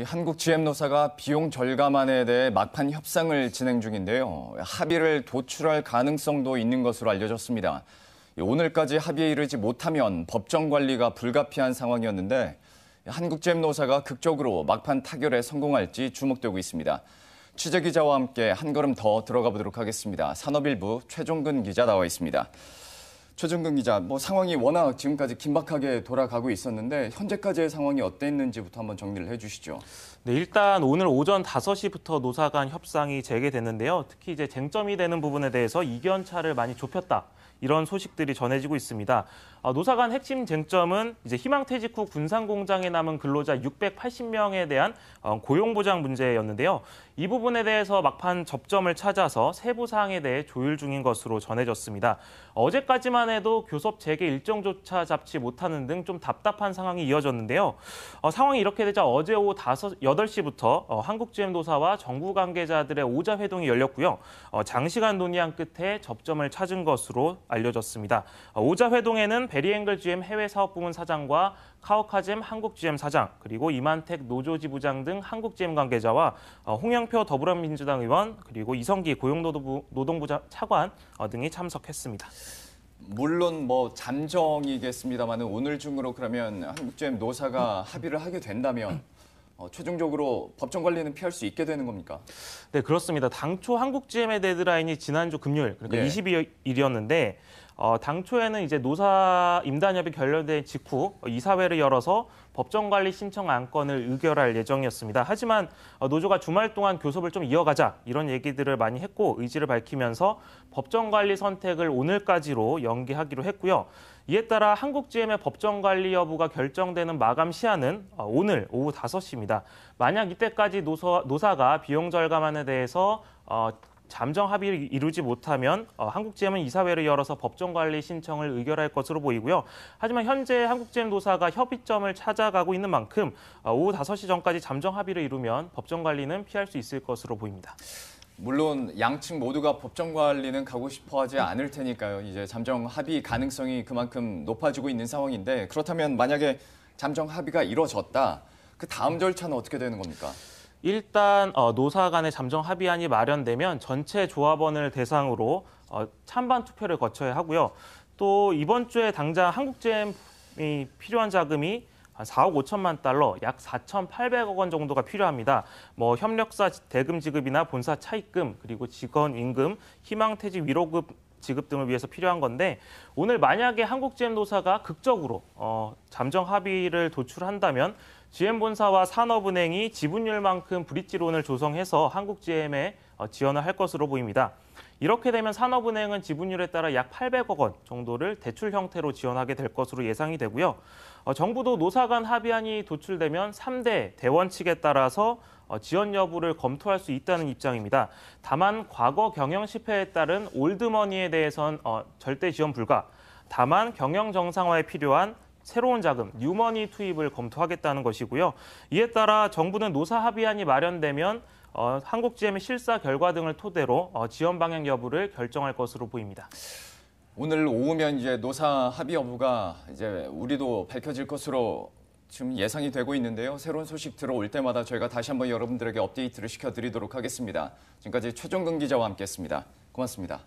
한국 GM노사가 비용 절감안에 대해 막판 협상을 진행 중인데요. 합의를 도출할 가능성도 있는 것으로 알려졌습니다. 오늘까지 합의에 이르지 못하면 법정 관리가 불가피한 상황이었는데 한국 GM노사가 극적으로 막판 타결에 성공할지 주목되고 있습니다. 취재기자와 함께 한 걸음 더 들어가 보도록 하겠습니다. 산업일부 최종근 기자 나와 있습니다. 최종근 기자, 상황이 워낙 지금까지 긴박하게 돌아가고 있었는데 현재까지의 상황이 어땠는지부터 한번 정리를 해주시죠. 네, 일단 오늘 오전 5시부터 노사 간 협상이 재개됐는데요. 특히 이제 쟁점이 되는 부분에 대해서 이견차를 많이 좁혔다. 이런 소식들이 전해지고 있습니다. 노사 간 핵심 쟁점은 이제 희망퇴직 후 군산공장에 남은 근로자 680명에 대한 고용보장 문제였는데요. 이 부분에 대해서 막판 접점을 찾아서 세부 사항에 대해 조율 중인 것으로 전해졌습니다. 어제까지만 해도 교섭 재개 일정조차 잡지 못하는 등 좀 답답한 상황이 이어졌는데요. 상황이 이렇게 되자 어제 오후 8시부터 한국GM노사와 정부 관계자들의 오자회동이 열렸고요. 장시간 논의한 끝에 접점을 찾은 것으로 알려졌습니다. 오자회동에는 베리앵글 GM 해외사업부문 사장과 카오카잼 한국GM 사장, 그리고 이만택 노조지부장 등 한국GM 관계자와 홍영표 더불어민주당 의원, 그리고 이성기 고용노동부 차관 등이 참석했습니다. 물론 잠정이겠습니다만 오늘 중으로 그러면 한국GM 노사가 합의를 하게 된다면 최종적으로 법정 관리는 피할 수 있게 되는 겁니까? 네, 그렇습니다. 당초 한국GM의 데드라인이 지난주 금요일, 그러니까 22일이었는데 당초에는 이제 노사 임단협이 결렬된 직후 이사회를 열어서 법정관리 신청 안건을 의결할 예정이었습니다. 하지만 노조가 주말 동안 교섭을 좀 이어가자 이런 얘기들을 많이 했고 의지를 밝히면서 법정관리 선택을 오늘까지로 연기하기로 했고요. 이에 따라 한국GM의 법정관리 여부가 결정되는 마감 시한은 오늘 오후 5시입니다. 만약 이때까지 노사가 비용 절감안에 대해서 잠정 합의를 이루지 못하면 한국GM은 이사회를 열어서 법정관리 신청을 의결할 것으로 보이고요. 하지만 현재 한국GM 노사가 협의점을 찾아가고 있는 만큼 오후 5시 전까지 잠정 합의를 이루면 법정관리는 피할 수 있을 것으로 보입니다. 물론 양측 모두가 법정 관리는 가고 싶어 하지 않을 테니까요. 이제 잠정 합의 가능성이 그만큼 높아지고 있는 상황인데 그렇다면 만약에 잠정 합의가 이루어졌다. 그 다음 절차는 어떻게 되는 겁니까? 일단 노사 간의 잠정 합의안이 마련되면 전체 조합원을 대상으로 찬반 투표를 거쳐야 하고요. 또 이번 주에 당장 한국GM이 필요한 자금이 한 4억 5천만 달러, 약 4,800억 원 정도가 필요합니다. 협력사 대금 지급이나 본사 차입금, 그리고 직원 임금, 희망퇴직 위로급 지급 등을 위해서 필요한 건데 오늘 만약에 한국GM 노사가 극적으로 잠정 합의를 도출한다면 GM본사와 산업은행이 지분율만큼 브릿지론을 조성해서 한국GM에 지원을 할 것으로 보입니다. 이렇게 되면 산업은행은 지분율에 따라 약 800억 원 정도를 대출 형태로 지원하게 될 것으로 예상이 되고요. 정부도 노사 간 합의안이 도출되면 3대 대원칙에 따라서 지원 여부를 검토할 수 있다는 입장입니다. 다만 과거 경영 실패에 따른 올드머니에 대해선 절대 지원 불가. 다만 경영 정상화에 필요한 새로운 자금, 뉴머니 투입을 검토하겠다는 것이고요. 이에 따라 정부는 노사 합의안이 마련되면 한국GM의 실사 결과 등을 토대로 지원 방향 여부를 결정할 것으로 보입니다. 오늘 오후면 이제 노사 합의 여부가 이제 우리도 밝혀질 것으로 지금 예상이 되고 있는데요. 새로운 소식 들어올 때마다 저희가 다시 한번 여러분들에게 업데이트를 시켜드리도록 하겠습니다. 지금까지 최종근 기자와 함께했습니다. 고맙습니다.